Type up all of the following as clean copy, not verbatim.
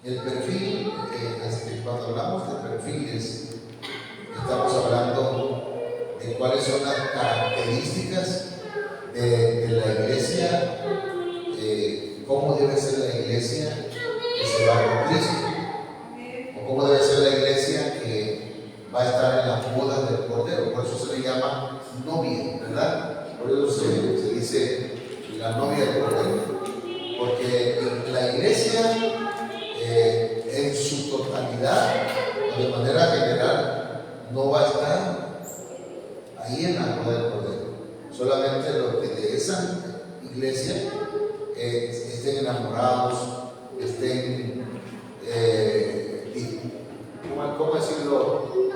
El perfil, cuando hablamos de perfiles, estamos hablando de cuáles son las características de la iglesia, cómo debe ser la iglesia que se va con Cristo, o cómo debe ser la iglesia que va a estar en las bodas del Cordero. Por eso se le llama novia, ¿verdad? Por eso se dice la novia del Cordero, porque la iglesia en su totalidad, de manera general, no va a estar ahí en la boda del Cordero. Solamente los que de esa iglesia estén enamorados, estén, ¿cómo decirlo?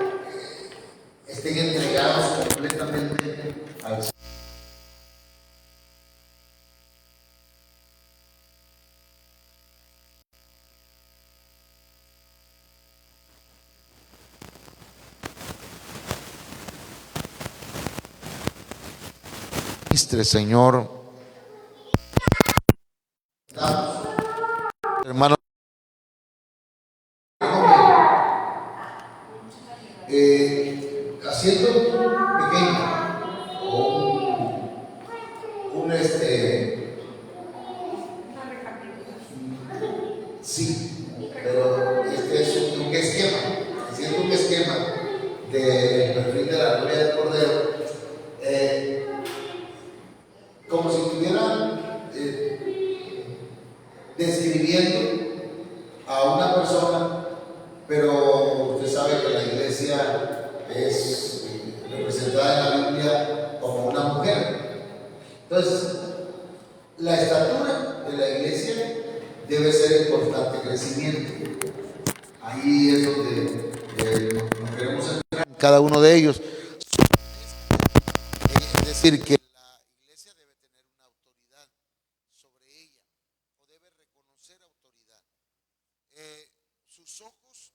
Estén entregados completamente al Señor. Señor, hermano, haciendo pequeño un sí, pero es un esquema, haciendo un esquema del perfil de la novia del Cordero, como si estuvieran describiendo a una persona, pero usted sabe que la iglesia es representada en la Biblia como una mujer. Entonces, la estatura de la iglesia debe ser en constante crecimiento. Ahí es donde nos queremos centrar en cada uno de ellos. Es decir, que la iglesia debe tener una autoridad sobre ella, o debe reconocer autoridad. Sus ojos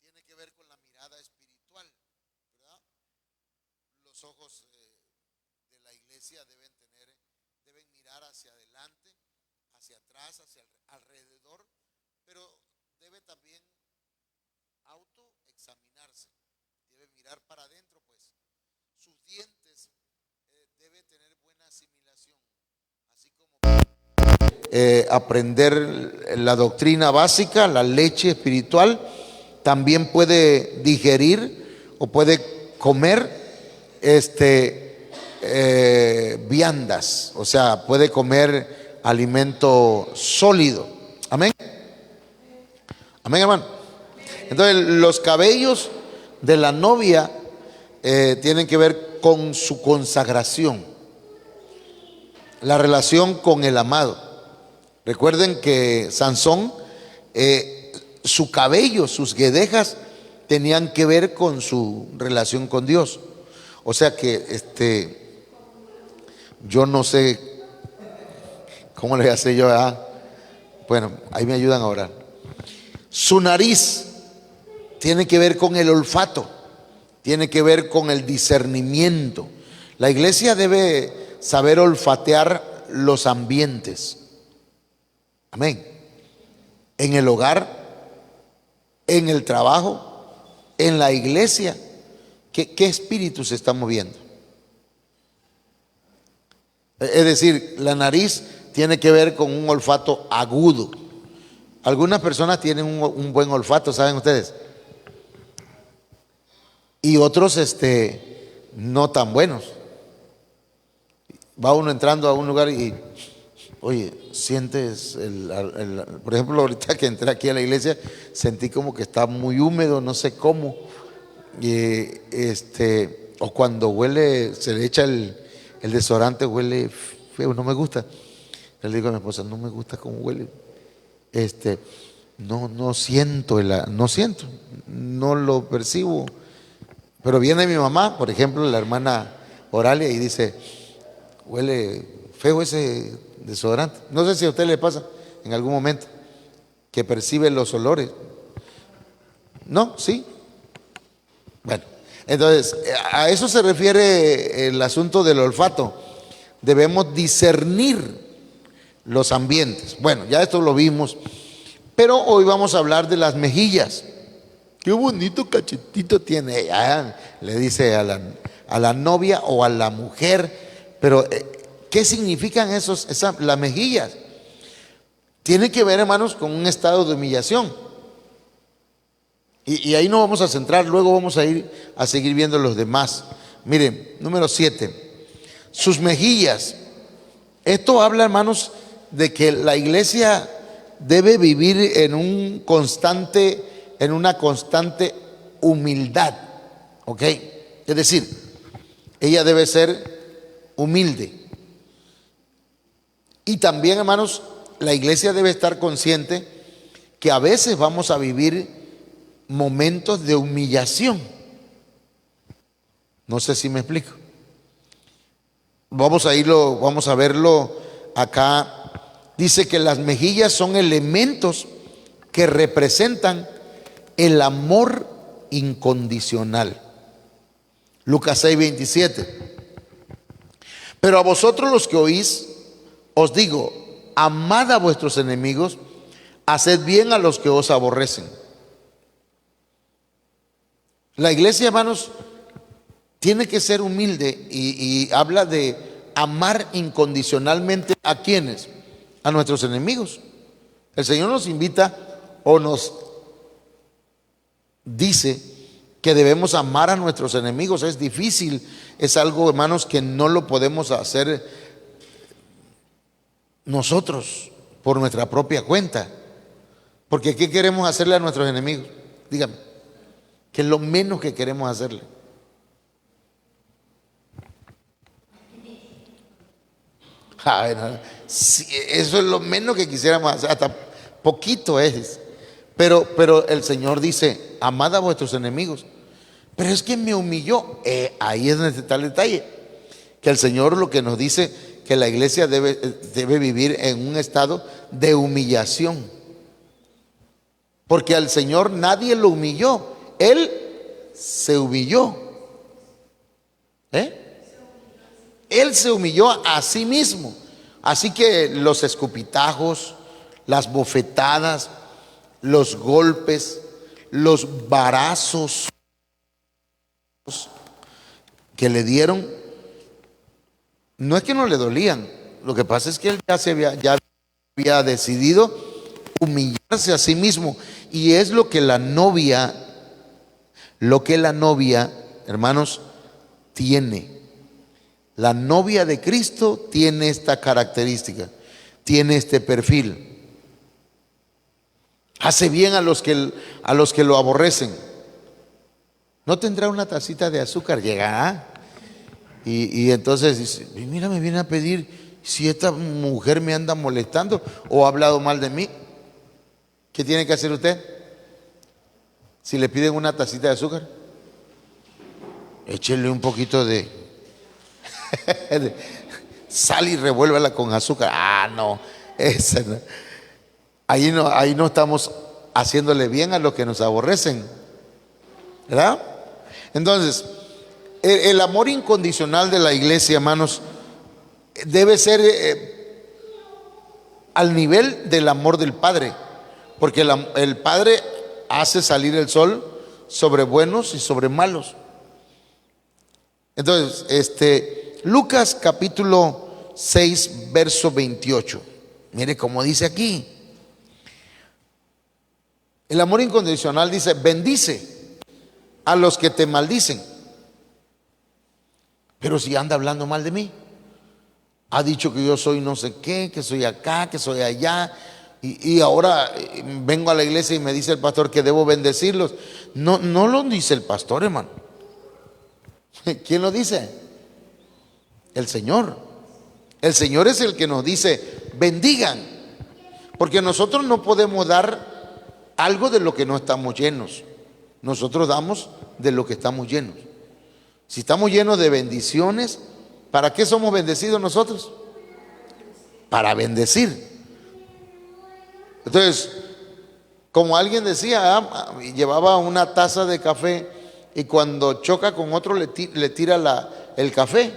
tiene que ver con la mirada espiritual, ¿verdad? Los ojos de la iglesia deben mirar hacia adelante, hacia atrás, hacia alrededor, pero debe también autoexaminarse, debe mirar para adentro, pues. Sus dientes debe tener buena asimilación, así como aprender la doctrina básica, la leche espiritual. También puede digerir o puede comer viandas, o sea, puede comer alimento sólido. Amén. Amén, hermano. Entonces, los cabellos de la novia tienen que ver con su consagración, la relación con el amado. Recuerden que Sansón, su cabello, sus guedejas tenían que ver con su relación con Dios. O sea que yo no sé cómo le hace yo bueno, ahí me ayudan a orar. Su nariz tiene que ver con el olfato, tiene que ver con el discernimiento. La iglesia debe saber olfatear los ambientes. Amén. En el hogar, en el trabajo, en la iglesia. ¿Qué espíritu se está moviendo? Es decir, la nariz tiene que ver con un olfato agudo. Algunas personas tienen un buen olfato, ¿saben ustedes? Y otros no tan buenos. Va uno entrando a un lugar y, oye, sientes por ejemplo, ahorita que entré aquí a la iglesia, sentí como que está muy húmedo, no sé cómo. O cuando huele, se le echa el desodorante, huele feo, no me gusta. Le digo a mi esposa, no me gusta cómo huele. No siento, no lo percibo. Pero viene mi mamá, por ejemplo, la hermana Oralia, y dice, huele feo ese desodorante. No sé si a usted le pasa en algún momento que percibe los olores. ¿No? ¿Sí? Bueno, entonces, a eso se refiere el asunto del olfato. Debemos discernir los ambientes. Bueno, ya esto lo vimos, Pero hoy vamos a hablar de las mejillas. Qué bonito cachetito tiene ella, le dice a la novia o a la mujer. Pero ¿qué significan las mejillas? Tiene que ver, hermanos, con un estado de humillación. Y ahí nos vamos a centrar, luego vamos a ir a seguir viendo los demás. Miren, número 7, sus mejillas. Esto habla, hermanos, de que la iglesia debe vivir en una constante humildad, ¿ok? Es decir, ella debe ser humilde. Y también, hermanos, la iglesia debe estar consciente que a veces vamos a vivir momentos de humillación. No sé si me explico. Vamos a verlo acá. Dice que las mejillas son elementos que representan el amor incondicional. Lucas 6:27. Pero a vosotros los que oís, os digo, amad a vuestros enemigos, haced bien a los que os aborrecen. La iglesia, hermanos, tiene que ser humilde y habla de amar incondicionalmente a quienes, a nuestros enemigos. El Señor nos invita o nos dice que debemos amar a nuestros enemigos. Es difícil, es algo, hermanos, que no lo podemos hacer nosotros por nuestra propia cuenta. Porque ¿qué queremos hacerle a nuestros enemigos? Dígame. Que es lo menos que queremos hacerle. Sí, eso es lo menos que quisiéramos hacer, hasta poquito es. Pero el Señor dice, amad a vuestros enemigos. Pero es que me humilló. Ahí es donde está el detalle. Que el Señor lo que nos dice, que la iglesia debe vivir en un estado de humillación. Porque al Señor nadie lo humilló. Él se humilló. Él se humilló a sí mismo. Así que los escupitajos, las bofetadas, los golpes, los varazos que le dieron, no es que no le dolían. Lo que pasa es que él ya había decidido humillarse a sí mismo. Y es lo que la novia, hermanos, tiene. La novia de Cristo tiene esta característica, tiene este perfil. Hace bien a los que lo aborrecen. ¿No tendrá una tacita de azúcar? Llegará. Y entonces dice, mira, me viene a pedir si esta mujer me anda molestando o ha hablado mal de mí. ¿Qué tiene que hacer usted? Si le piden una tacita de azúcar, échele un poquito de sal y revuélvala con azúcar. No, esa no. Ahí no estamos haciéndole bien a los que nos aborrecen, ¿verdad? Entonces, el amor incondicional de la iglesia, hermanos, debe ser al nivel del amor del Padre, porque el Padre hace salir el sol sobre buenos y sobre malos. Entonces, Lucas capítulo 6, verso 28. Mire cómo dice aquí. El amor incondicional dice, bendice a los que te maldicen. Pero si anda hablando mal de mí, ha dicho que yo soy no sé qué, que soy acá, que soy allá, y ahora vengo a la iglesia y me dice el pastor que debo bendecirlos. No lo dice el pastor, hermano. ¿Quién lo dice? El Señor. El Señor es el que nos dice, bendigan, porque nosotros no podemos dar algo de lo que no estamos llenos. Nosotros damos de lo que estamos llenos. Si estamos llenos de bendiciones, ¿para qué somos bendecidos nosotros? Para bendecir. Entonces, como alguien decía, llevaba una taza de café y cuando choca con otro le tira el café.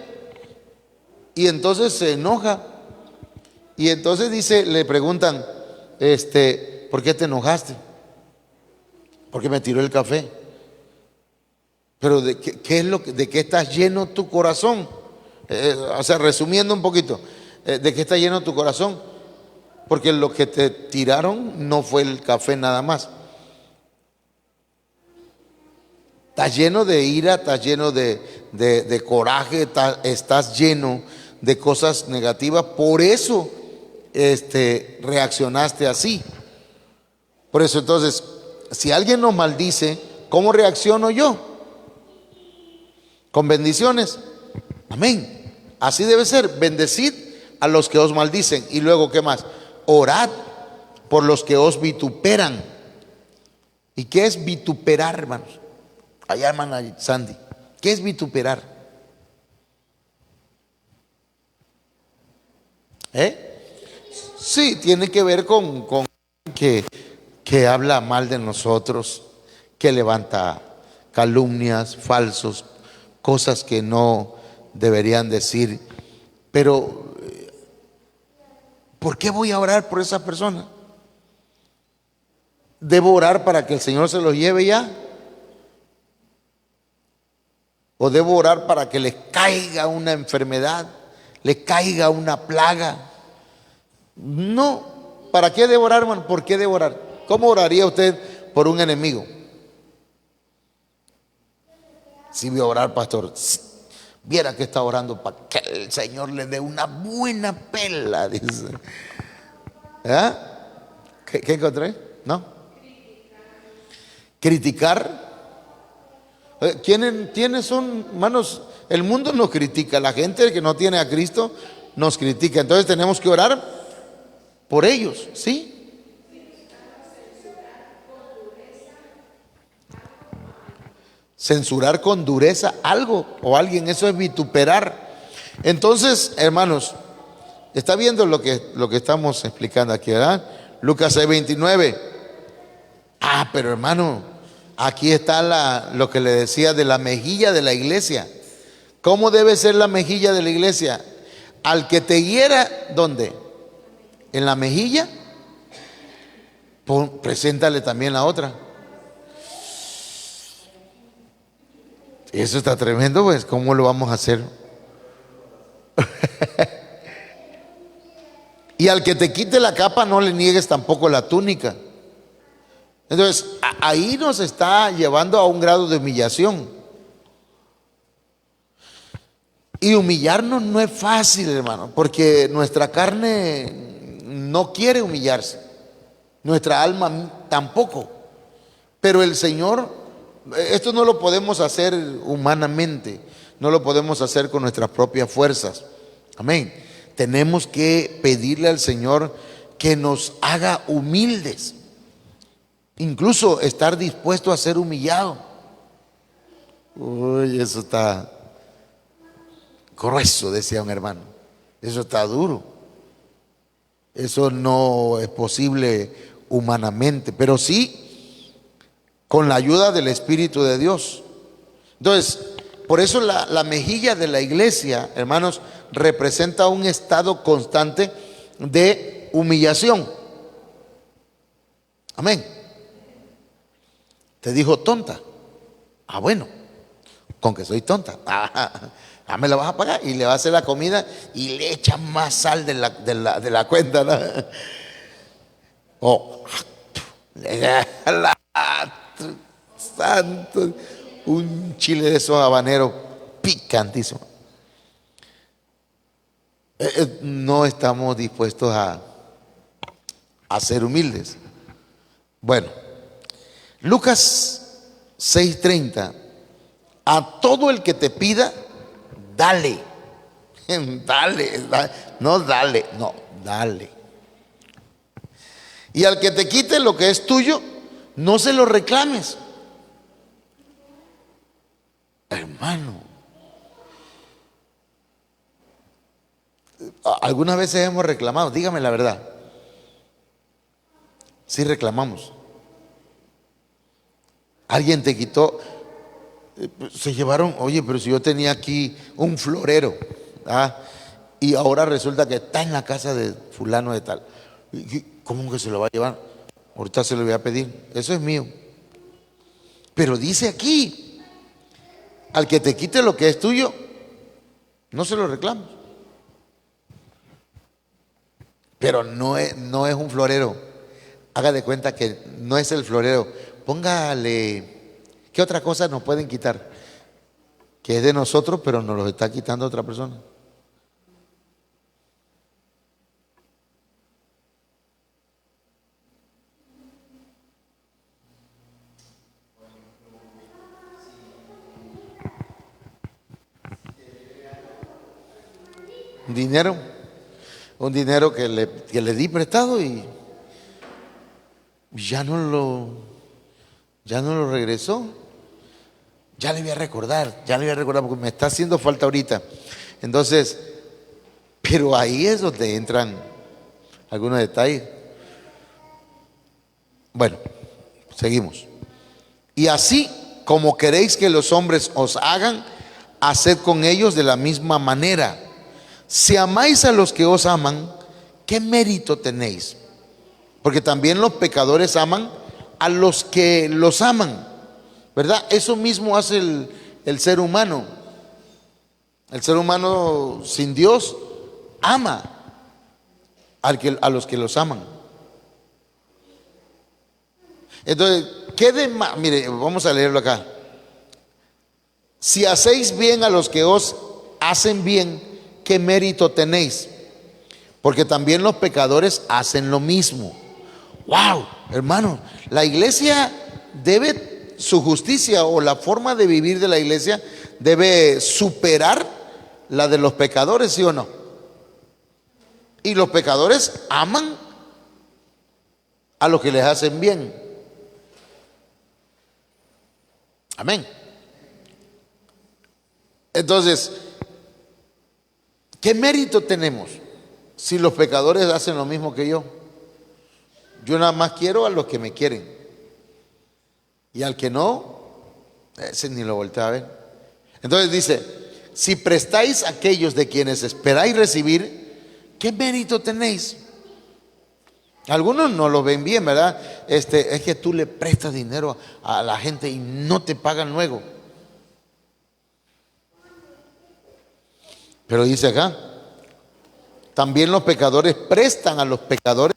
Y entonces se enoja. Y entonces le preguntan, ¿Por qué te enojaste? Porque me tiró el café. Pero ¿qué es de qué estás lleno tu corazón? O sea, resumiendo un poquito, ¿de qué está lleno tu corazón? Porque lo que te tiraron no fue el café nada más. Estás lleno de ira, estás lleno de coraje, estás lleno de cosas negativas. Por eso reaccionaste así. Por eso entonces, si alguien nos maldice, ¿cómo reacciono yo? Con bendiciones. Amén. Así debe ser. Bendecid a los que os maldicen. Y luego, ¿qué más? Orad por los que os vituperan. ¿Y qué es vituperar, hermanos? Allá, hermana Sandy, ¿qué es vituperar? Sí, tiene que ver con que habla mal de nosotros, que levanta calumnias, falsos, cosas que no deberían decir. Pero, ¿por qué voy a orar por esa persona? ¿Debo orar para que el Señor se los lleve ya? ¿O debo orar para que les caiga una enfermedad, les caiga una plaga? No. ¿Para qué debo orar, hermano? ¿Por qué debo orar? ¿Cómo oraría usted por un enemigo? Si voy a orar, pastor, viera que está orando para que el Señor le dé una buena pela, dice. ¿Ah? ¿Qué encontré? ¿No? Criticar. ¿Quiénes son, hermanos? El mundo nos critica, la gente que no tiene a Cristo nos critica. Entonces tenemos que orar por ellos, ¿sí? Censurar con dureza algo o alguien, eso es vituperar. Entonces, hermanos, está viendo lo que estamos explicando aquí, ¿verdad? Lucas 6:29. Pero hermano, aquí está lo que le decía de la mejilla de la iglesia. ¿Cómo debe ser la mejilla de la iglesia? Al que te hiera, ¿dónde? En la mejilla, preséntale también la otra. Eso está tremendo, pues. ¿Cómo lo vamos a hacer? Y al que te quite la capa, no le niegues tampoco la túnica. Entonces, ahí nos está llevando a un grado de humillación. Y humillarnos no es fácil, hermano, porque nuestra carne no quiere humillarse, nuestra alma tampoco. Pero el Señor, esto no lo podemos hacer humanamente, no lo podemos hacer con nuestras propias fuerzas. Amén. Tenemos que pedirle al Señor que nos haga humildes, incluso estar dispuesto a ser humillado. Uy, eso está grueso, decía un hermano. Eso está duro. Eso no es posible humanamente, pero sí con la ayuda del Espíritu de Dios. Entonces, por eso la mejilla de la iglesia, hermanos, representa un estado constante de humillación. Amén. Te dijo tonta. Bueno, con que soy tonta. Me la vas a pagar y le va a hacer la comida y le echan más sal de la cuenta, ¿no? Santo, un chile de esos habaneros picantísimo. No estamos dispuestos a ser humildes. Bueno, Lucas 6:30. A todo el que te pida, dale. Dale. Y al que te quite lo que es tuyo, no se lo reclames. Hermano, algunas veces hemos reclamado, dígame la verdad. Sí reclamamos. Alguien te quitó, se llevaron, oye, pero si yo tenía aquí un florero, y ahora resulta que está en la casa de fulano de tal. ¿Cómo que se lo va a llevar? ahorita se lo voy a pedir, eso es mío. Pero dice aquí, al que te quite lo que es tuyo, no se lo reclames. Pero no es un florero. Haga de cuenta que no es el florero. Póngale, ¿qué otra cosa nos pueden quitar? Que es de nosotros, pero nos lo está quitando otra persona. Dinero, un dinero que le di prestado y ya no lo regresó. Ya le voy a recordar porque me está haciendo falta ahorita. Entonces, pero ahí es donde entran algunos detalles. Bueno, seguimos. Y así como queréis que los hombres os hagan, haced con ellos de la misma manera. Si amáis a los que os aman, ¿qué mérito tenéis? Porque también los pecadores aman a los que los aman, ¿verdad? Eso mismo hace el ser humano. El ser humano sin Dios ama a los que los aman. Entonces, ¿qué de más? Mire, vamos a leerlo acá. Si hacéis bien a los que os hacen bien, ¿qué mérito tenéis? Porque también los pecadores hacen lo mismo. Wow, hermano, la iglesia debe, su justicia o la forma de vivir de la iglesia debe superar la de los pecadores, ¿sí o no? Y los pecadores aman a los que les hacen bien. Amén. Entonces, ¿qué mérito tenemos si los pecadores hacen lo mismo que yo? Yo nada más quiero a los que me quieren. Y al que no, ese ni lo voltea a ver. Entonces dice, si prestáis a aquellos de quienes esperáis recibir, ¿qué mérito tenéis? Algunos no lo ven bien, ¿verdad? Es que tú le prestas dinero a la gente y no te pagan luego. Pero dice acá, también los pecadores prestan a los pecadores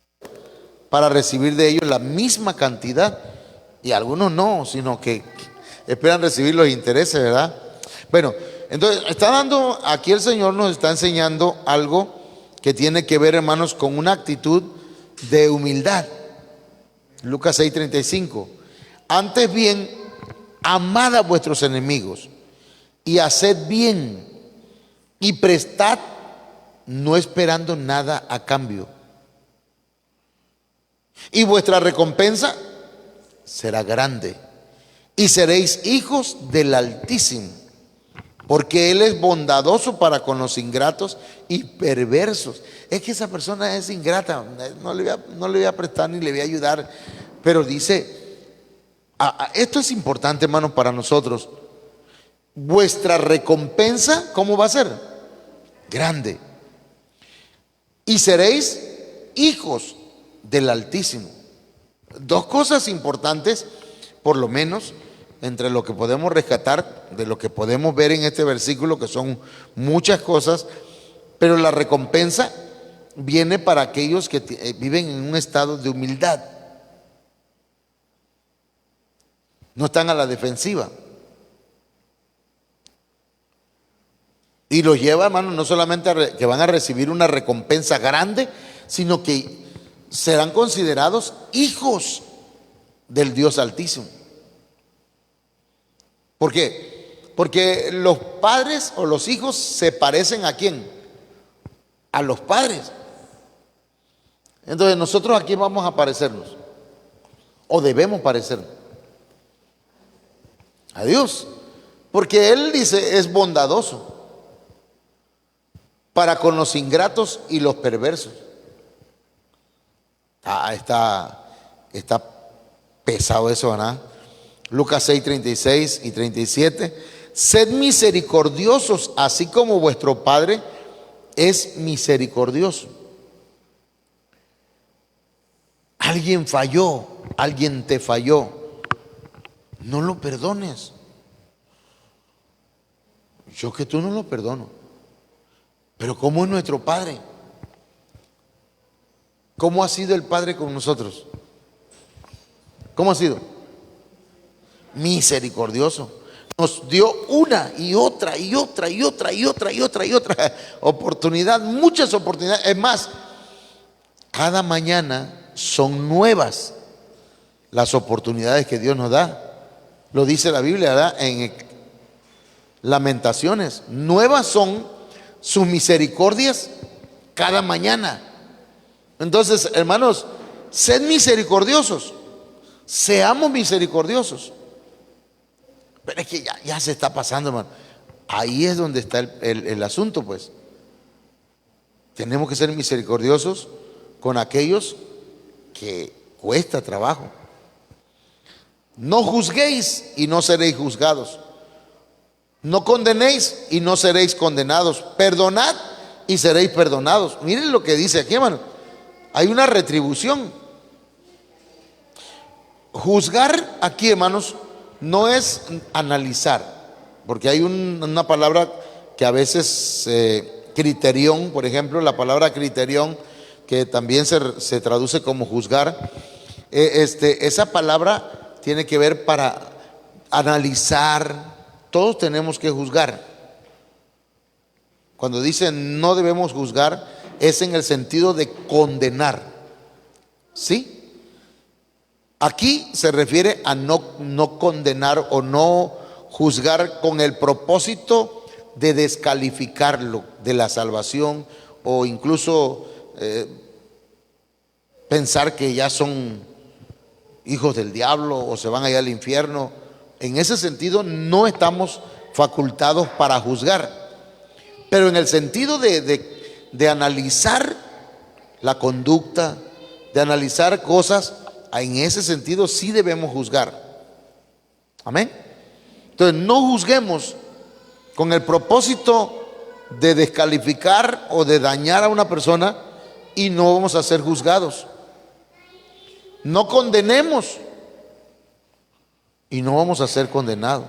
para recibir de ellos la misma cantidad. Y algunos no, sino que esperan recibir los intereses, ¿verdad? Bueno, entonces está dando, aquí el Señor nos está enseñando algo que tiene que ver, hermanos, con una actitud de humildad. Lucas 6:35. Antes bien, amad a vuestros enemigos y haced bien y prestad, no esperando nada a cambio. Y vuestra recompensa será grande y seréis hijos del Altísimo, porque Él es bondadoso para con los ingratos y perversos. Es que esa persona es ingrata, no le voy a prestar ni le voy a ayudar. Pero dice, esto es importante, hermano, para nosotros. Vuestra recompensa, ¿cómo va a ser? Grande. Y seréis hijos del Altísimo. Dos cosas importantes, por lo menos, entre lo que podemos rescatar, de lo que podemos ver en este versículo, que son muchas cosas, pero la recompensa viene para aquellos que viven en un estado de humildad. No están a la defensiva. Y los lleva, hermano, no solamente que van a recibir una recompensa grande, sino que serán considerados hijos del Dios Altísimo. ¿Por qué? Porque los padres o los hijos se parecen ¿a quién? A los padres. Entonces nosotros aquí vamos a parecernos, o debemos parecernos a Dios, porque Él dice es bondadoso para con los ingratos y los perversos. Está pesado eso, ¿verdad? Lucas 6:36 y 37. Sed misericordiosos, así como vuestro Padre es misericordioso. Alguien falló, alguien te falló, no lo perdones. Yo que tú no lo perdono. Pero ¿cómo es nuestro Padre? ¿Cómo ha sido el Padre con nosotros? ¿Cómo ha sido? Misericordioso. Nos dio una y otra y otra y otra y otra y otra y otra oportunidad, muchas oportunidades. Es más, cada mañana son nuevas las oportunidades que Dios nos da. Lo dice la Biblia, ¿verdad? En Lamentaciones. Nuevas son sus misericordias cada mañana. Entonces, hermanos, sed misericordiosos. Seamos misericordiosos. Pero es que ya se está pasando, hermano. Ahí es donde está el asunto, pues. Tenemos que ser misericordiosos con aquellos que cuesta trabajo. No juzguéis y no seréis juzgados. No condenéis y no seréis condenados. Perdonad y seréis perdonados. Miren lo que dice aquí, hermano. Hay una retribución. Juzgar aquí, hermanos, no es analizar, porque hay una palabra que a veces, criterión, por ejemplo, la palabra criterión, que también se traduce como juzgar, esa palabra tiene que ver para analizar. Todos tenemos que juzgar. Cuando dicen no debemos juzgar, es en el sentido de condenar, ¿sí? Aquí se refiere a no condenar o no juzgar con el propósito de descalificarlo de la salvación, o incluso pensar que ya son hijos del diablo o se van allá al infierno. En ese sentido no estamos facultados para juzgar, pero en el sentido de analizar la conducta, de analizar cosas, en ese sentido sí debemos juzgar. Amén. Entonces no juzguemos con el propósito de descalificar o de dañar a una persona y no vamos a ser juzgados. No condenemos y no vamos a ser condenados.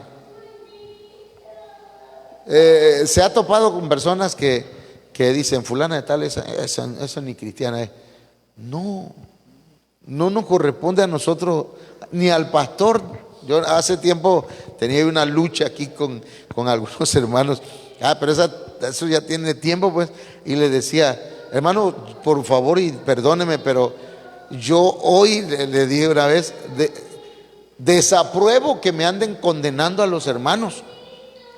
Se ha topado con personas que dicen, fulana de tal, esa ni cristiana es. No nos corresponde a nosotros ni al pastor. Yo hace tiempo tenía una lucha aquí con algunos hermanos, pero eso ya tiene tiempo, pues, y le decía, hermano, por favor y perdóneme, pero yo hoy le dije una vez, desapruebo que me anden condenando a los hermanos,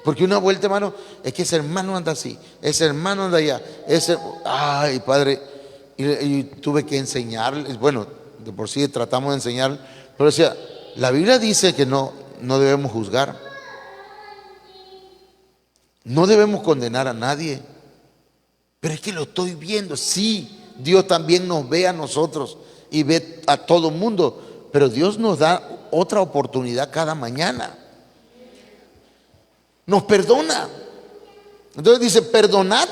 porque una vuelta, hermano, es que ese hermano anda así, ese hermano anda allá, ay, padre, y tuve que enseñarles. Bueno, de por sí tratamos de enseñar, pero decía, la Biblia dice que no debemos juzgar, no debemos condenar a nadie, pero es que lo estoy viendo. Sí, Dios también nos ve a nosotros y ve a todo mundo, pero Dios nos da otra oportunidad cada mañana, nos perdona. Entonces dice, perdonad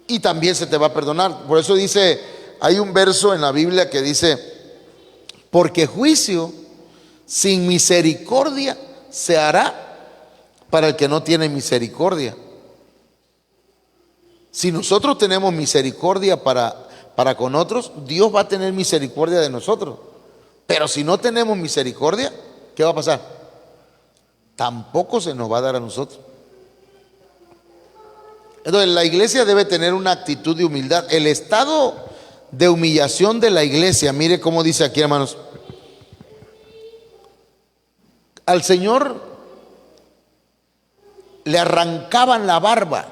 y también se te va a perdonar. Por eso dice, hay un verso en la Biblia que dice, porque juicio sin misericordia se hará para el que no tiene misericordia. Si nosotros tenemos misericordia para con otros, Dios va a tener misericordia de nosotros. Pero si no tenemos misericordia, ¿qué va a pasar? Tampoco se nos va a dar a nosotros. Entonces la iglesia debe tener una actitud de humildad. El estado de humillación de la iglesia, mire cómo dice aquí, hermanos. Al Señor le arrancaban la barba.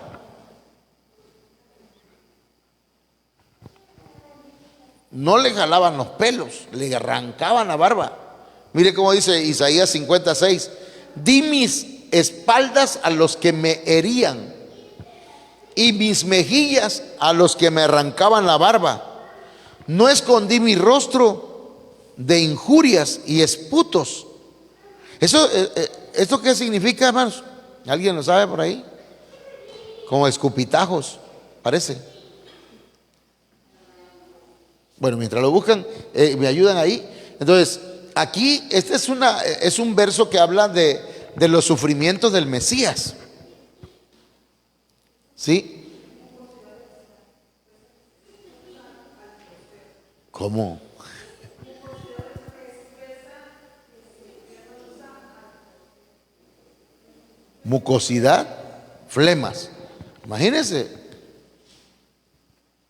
No le jalaban los pelos, le arrancaban la barba. Mire cómo dice Isaías 56. Di mis espaldas a los que me herían y mis mejillas a los que me arrancaban la barba. No escondí mi rostro de injurias y esputos. ¿Esto qué significa, hermanos? ¿Alguien lo sabe por ahí? Como escupitajos, parece. Bueno, mientras lo buscan, me ayudan ahí. Entonces, aquí, este es un verso que habla de los sufrimientos del Mesías. ¿Sí? ¿Cómo? Mucosidad, flemas. Imagínense,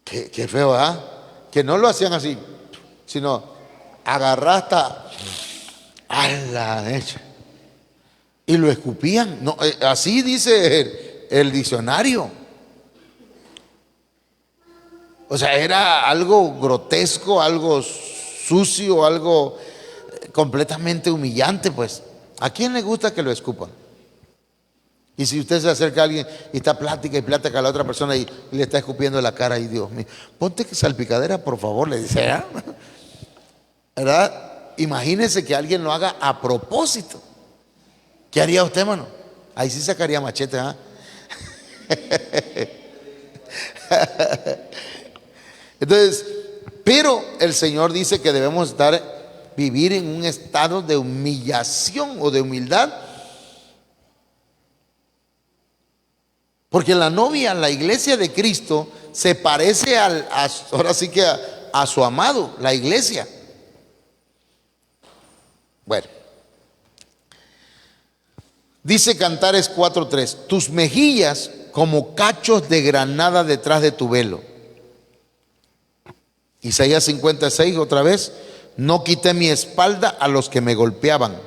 qué feo, ¿ah? Que no lo hacían así, sino agarrar hasta a la hecha y lo escupían. No, así dice el diccionario. O sea, era algo grotesco, algo sucio, algo completamente humillante, pues. ¿A quién le gusta que lo escupan? Y si usted se acerca a alguien y está plática y plática a la otra persona y le está escupiendo la cara, y Dios mío, ponte que salpicadera, por favor, le dice, ¿ah? ¿Verdad? Imagínese que alguien lo haga a propósito. ¿Qué haría usted, mano? Ahí sí sacaría machete, ¿ah? Entonces, pero el Señor dice que debemos vivir en un estado de humillación o de humildad. Porque la novia, la iglesia de Cristo, se parece ahora sí que a su amado, la iglesia. Bueno, dice Cantares 4:3, tus mejillas como cachos de granada detrás de tu velo. Isaías 56 otra vez, no quité mi espalda a los que me golpeaban,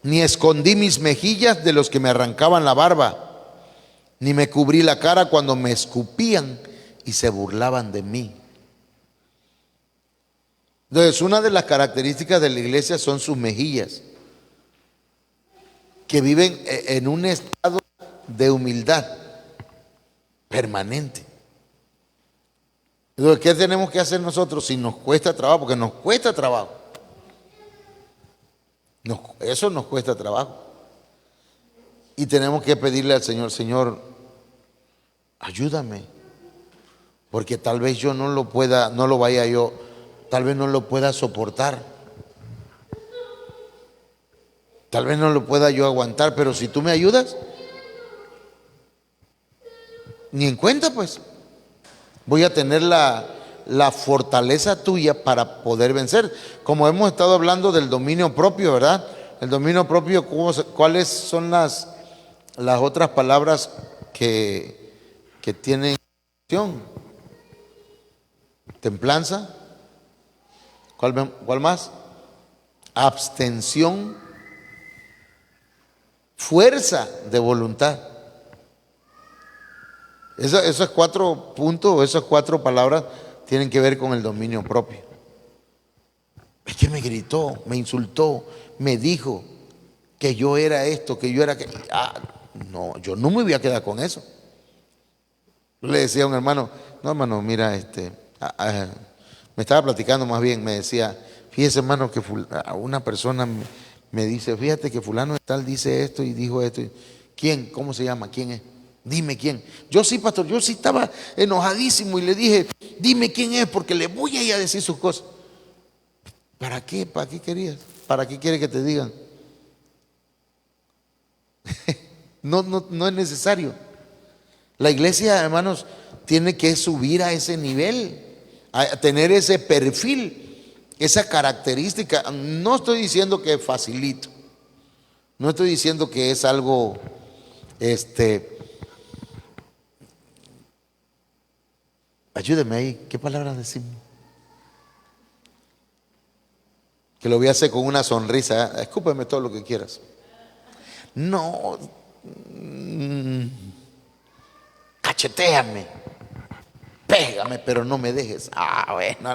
ni escondí mis mejillas de los que me arrancaban la barba, ni me cubrí la cara cuando me escupían y se burlaban de mí. Entonces, una de las características de la iglesia son sus mejillas, que viven en un estado de humildad permanente. Entonces, ¿qué tenemos que hacer nosotros si nos cuesta trabajo? Porque nos cuesta trabajo. Eso nos cuesta trabajo. Y tenemos que pedirle al Señor, Señor, ayúdame, porque tal vez yo no lo pueda, tal vez no lo pueda soportar, tal vez no lo pueda yo aguantar, pero si tú me ayudas, ni en cuenta, pues, voy a tener la fortaleza tuya para poder vencer. Como hemos estado hablando del dominio propio, ¿verdad? El dominio propio, ¿cuáles son las otras palabras que tienen acción? Templanza. ¿Cuál más? Abstención. Fuerza de voluntad. Esos 4 puntos, esas 4 palabras tienen que ver con el dominio propio. Es que me gritó, me insultó, me dijo que yo era esto, que yo era aquello. No, yo no me voy a quedar con eso. Le decía a un hermano, no hermano, mira, me estaba platicando más bien, me decía, fíjese hermano que una persona me dice, fíjate que fulano de tal dice esto y dijo esto. ¿Quién? ¿Cómo se llama? ¿Quién es? Dime quién. Yo sí, pastor, yo sí estaba enojadísimo y le dije, dime quién es porque le voy a ir a decir sus cosas. ¿Para qué? ¿Para qué querías? ¿Para qué quiere que te digan? No es necesario. La iglesia, hermanos, tiene que subir a ese nivel, a tener ese perfil, esa característica. No estoy diciendo que es facilito, no estoy diciendo que es algo, ayúdeme ahí, ¿qué palabras decimos? Que lo voy a hacer con una sonrisa, escúpeme todo lo que quieras. No, cachetéame, pégame, pero no me dejes. Bueno,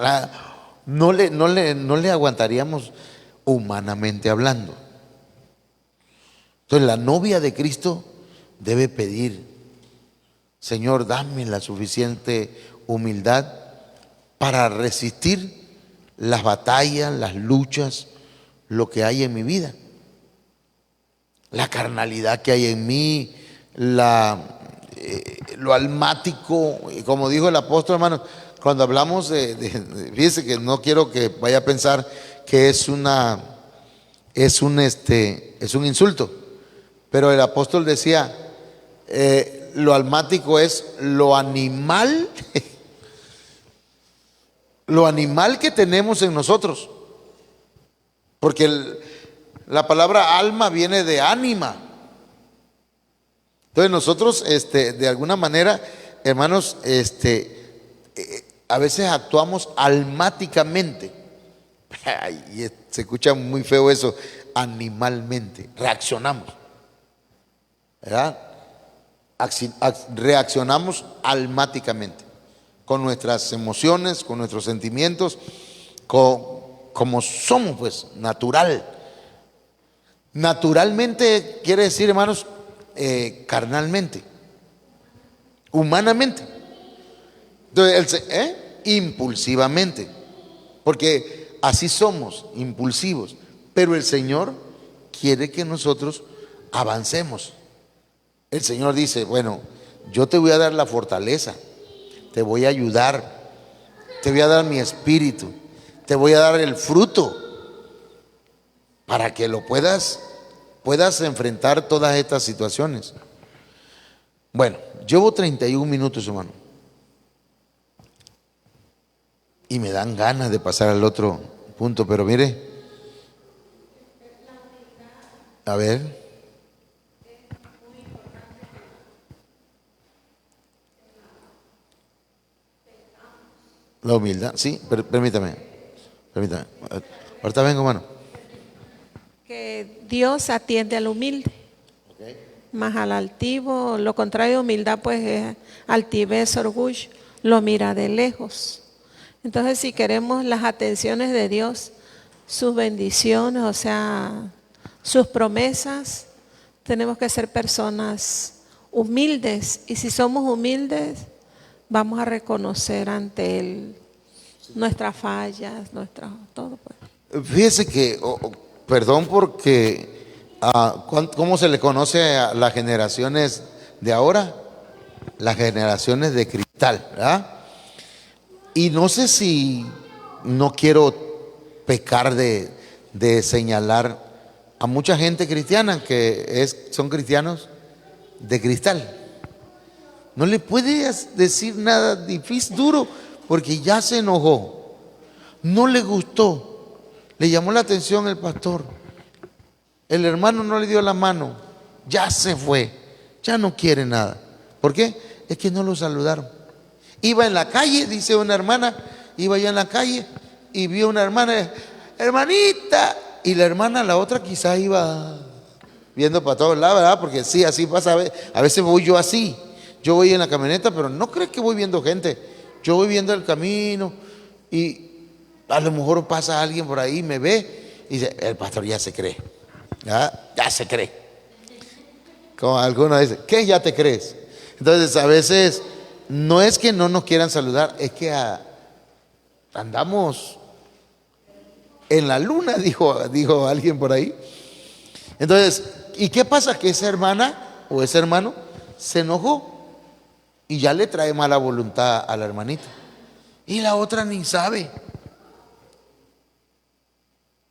no le aguantaríamos humanamente hablando. Entonces la novia de Cristo debe pedir, Señor, dame la suficiente humildad para resistir las batallas, las luchas, lo que hay en mi vida, la carnalidad que hay en mí, lo almático, como dijo el apóstol, hermano, cuando hablamos fíjese que no quiero que vaya a pensar que es un insulto, pero el apóstol decía, lo almático es lo animal, lo animal que tenemos en nosotros, porque la palabra alma viene de ánima. Entonces nosotros, de alguna manera, hermanos, a veces actuamos almáticamente. Y se escucha muy feo eso, animalmente. Reaccionamos, ¿verdad? Reaccionamos almáticamente, con nuestras emociones, con nuestros sentimientos, como somos, pues, naturalmente quiere decir, hermanos, carnalmente, humanamente. Entonces, impulsivamente, porque así somos, impulsivos. Pero el Señor quiere que nosotros avancemos. El Señor dice, bueno, yo te voy a dar la fortaleza, te voy a ayudar, te voy a dar mi espíritu, te voy a dar el fruto para que lo puedas enfrentar todas estas situaciones. Bueno, llevo 31 minutos, hermano, y me dan ganas de pasar al otro punto, pero mire, a ver. La humildad, sí, permítame. Ahorita vengo, hermano. Que Dios atiende al humilde, Okay. más al altivo. Lo contrario de humildad, pues, es altivez, orgullo. Lo mira de lejos. Entonces, si queremos las atenciones de Dios, sus bendiciones, o sea, sus promesas, tenemos que ser personas humildes. Y si somos humildes, vamos a reconocer ante Él nuestras fallas, todo. Pues. Fíjese que, perdón porque, ¿cómo se le conoce a las generaciones de ahora? Las generaciones de cristal, ¿verdad? Y no sé si, no quiero pecar de señalar a mucha gente cristiana que son cristianos de cristal. No le puedes decir nada difícil, duro, porque ya se enojó, no le gustó, le llamó la atención el pastor, el hermano no le dio la mano, ya se fue, ya no quiere nada. ¿Por qué? Es que no lo saludaron. Iba en la calle, dice una hermana, iba allá en la calle y vio una hermana, hermanita, y la hermana, la otra quizás iba viendo para todos lados, ¿verdad? Porque sí, así pasa, a veces voy yo así. Yo voy en la camioneta, pero no crees que voy viendo gente. Yo voy viendo el camino y a lo mejor pasa alguien por ahí, me ve y dice, el pastor ya se cree. Ya se cree. Como algunos dicen, ¿qué ya te crees? Entonces a veces no es que no nos quieran saludar, es que andamos en la luna, dijo alguien por ahí. Entonces, ¿y qué pasa? Que esa hermana o ese hermano se enojó y ya le trae mala voluntad a la hermanita. Y la otra ni sabe.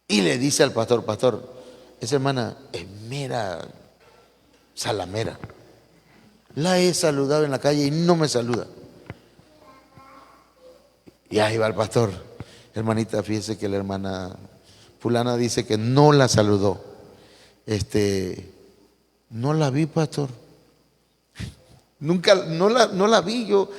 Y le dice al pastor, pastor, esa hermana es mera salamera. La he saludado en la calle y no me saluda. Y ahí va el pastor, hermanita, fíjese que la hermana fulana dice que no la saludó. No la vi, pastor. Nunca, no la vi. Yo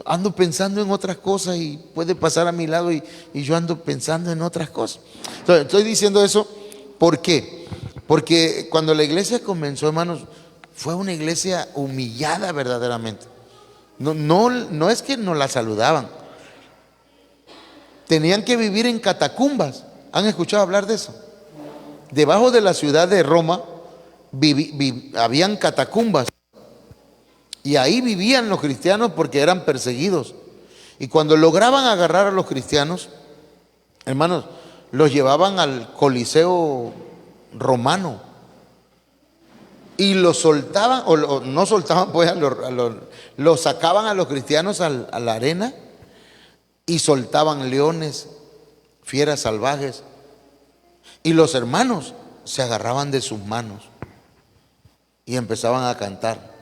ando pensando en otras cosas y puede pasar a mi lado y yo ando pensando en otras cosas. Entonces, estoy diciendo eso, ¿por qué? Porque cuando la iglesia comenzó, hermanos, fue una iglesia humillada verdaderamente. No es que no la saludaban. Tenían que vivir en catacumbas. ¿Han escuchado hablar de eso? Debajo de la ciudad de Roma habían catacumbas. Y ahí vivían los cristianos porque eran perseguidos. Y cuando lograban agarrar a los cristianos, hermanos, los llevaban al Coliseo romano. Y los soltaban, o no soltaban, pues, los sacaban a los cristianos a la arena y soltaban leones, fieras salvajes, y los hermanos se agarraban de sus manos y empezaban a cantar.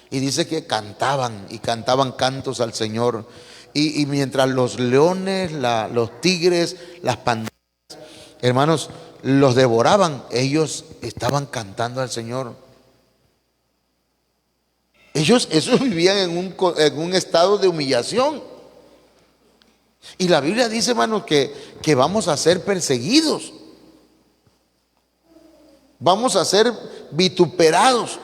Y dice que cantaban y cantaban cantos al Señor. Y mientras los leones, los tigres, las panteras, hermanos, los devoraban, ellos estaban cantando al Señor. Ellos vivían en un estado de humillación. Y la Biblia dice, hermanos, que vamos a ser perseguidos. Vamos a ser vituperados.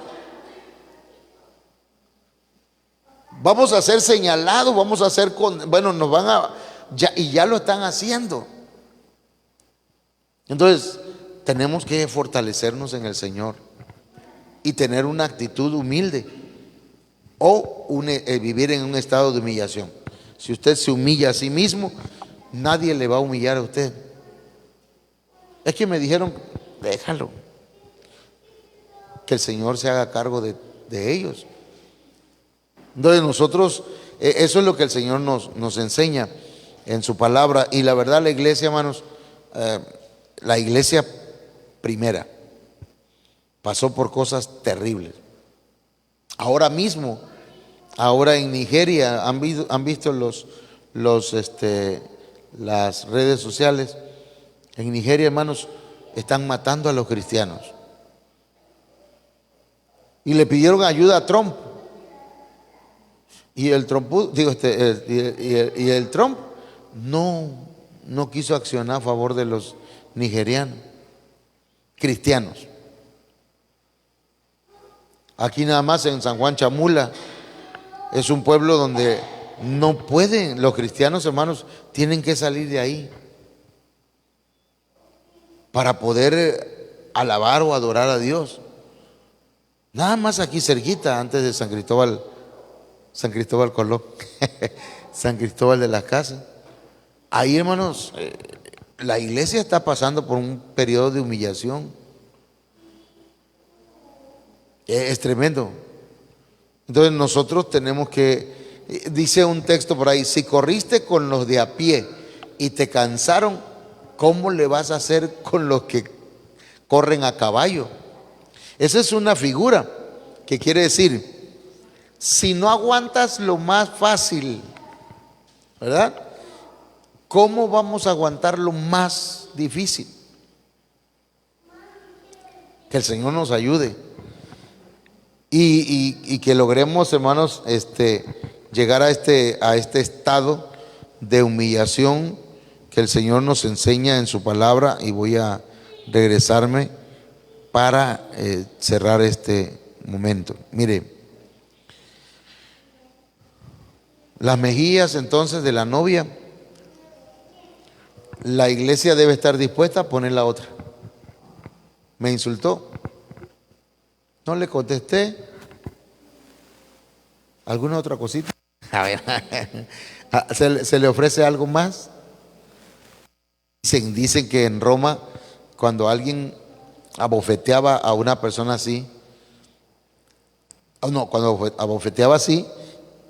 Vamos a ser señalados, vamos a ser nos van a ya lo están haciendo. Entonces, tenemos que fortalecernos en el Señor y tener una actitud humilde o vivir en un estado de humillación. Si usted se humilla a sí mismo, nadie le va a humillar a usted. Es que me dijeron, déjalo, que el Señor se haga cargo de ellos. Entonces nosotros, eso es lo que el Señor nos enseña en su palabra. Y la verdad, la iglesia, hermanos, la iglesia primera pasó por cosas terribles. Ahora mismo, en Nigeria, han visto las redes sociales. En Nigeria, hermanos, están matando a los cristianos. Y le pidieron ayuda a Trump. Y el Trump no quiso accionar a favor de los nigerianos, cristianos. Aquí nada más en San Juan Chamula es un pueblo donde no pueden, los cristianos, hermanos, tienen que salir de ahí para poder alabar o adorar a Dios. Nada más aquí cerquita, antes de San Cristóbal Colón, San Cristóbal de las Casas. Ahí, hermanos, la iglesia está pasando por un periodo de humillación. Es tremendo. Entonces nosotros tenemos que, dice un texto por ahí, si corriste con los de a pie y te cansaron, ¿cómo le vas a hacer con los que corren a caballo? Esa es una figura que quiere decir, si no aguantas lo más fácil, ¿verdad? ¿Cómo vamos a aguantar lo más difícil? Que el Señor nos ayude y que logremos, hermanos, llegar a este estado de humillación que el Señor nos enseña en su palabra. Y voy a regresarme para cerrar este momento. Mire, las mejillas entonces de la novia, la iglesia debe estar dispuesta a poner la otra. Me insultó, no le contesté. ¿Alguna otra cosita? A ver, ¿se le ofrece algo más? Dicen que en Roma, cuando alguien abofeteaba a una persona así, cuando abofeteaba así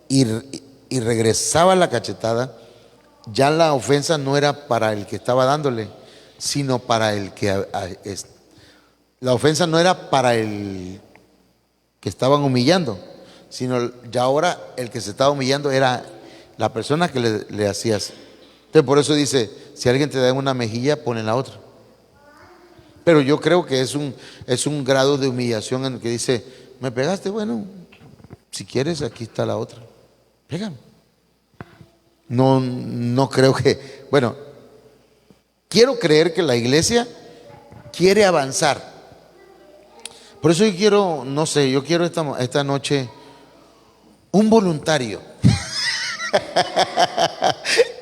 y regresaba la cachetada, ya la ofensa no era para el que estaba dándole, sino para el que la ofensa no era para el que estaban humillando, sino ya ahora el que se estaba humillando era la persona que le hacías. Entonces por eso dice, si alguien te da una mejilla, pon en la otra. Pero yo creo que es un grado de humillación en el que dice, me pegaste, bueno, si quieres aquí está la otra, pégame. No creo que, bueno, quiero creer que la iglesia quiere avanzar. Por eso yo quiero, no sé, yo quiero esta noche un voluntario.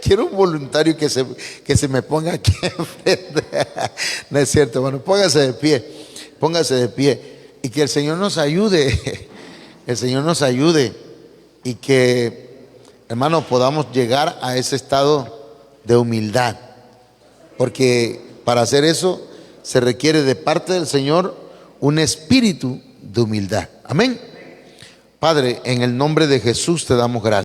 Quiero un voluntario que se me ponga aquí enfrente. No es cierto, bueno, póngase de pie y que el Señor nos ayude, y que, hermanos, podamos llegar a ese estado de humildad, porque para hacer eso se requiere de parte del Señor un espíritu de humildad. Amén. Padre, en el nombre de Jesús te damos gracias.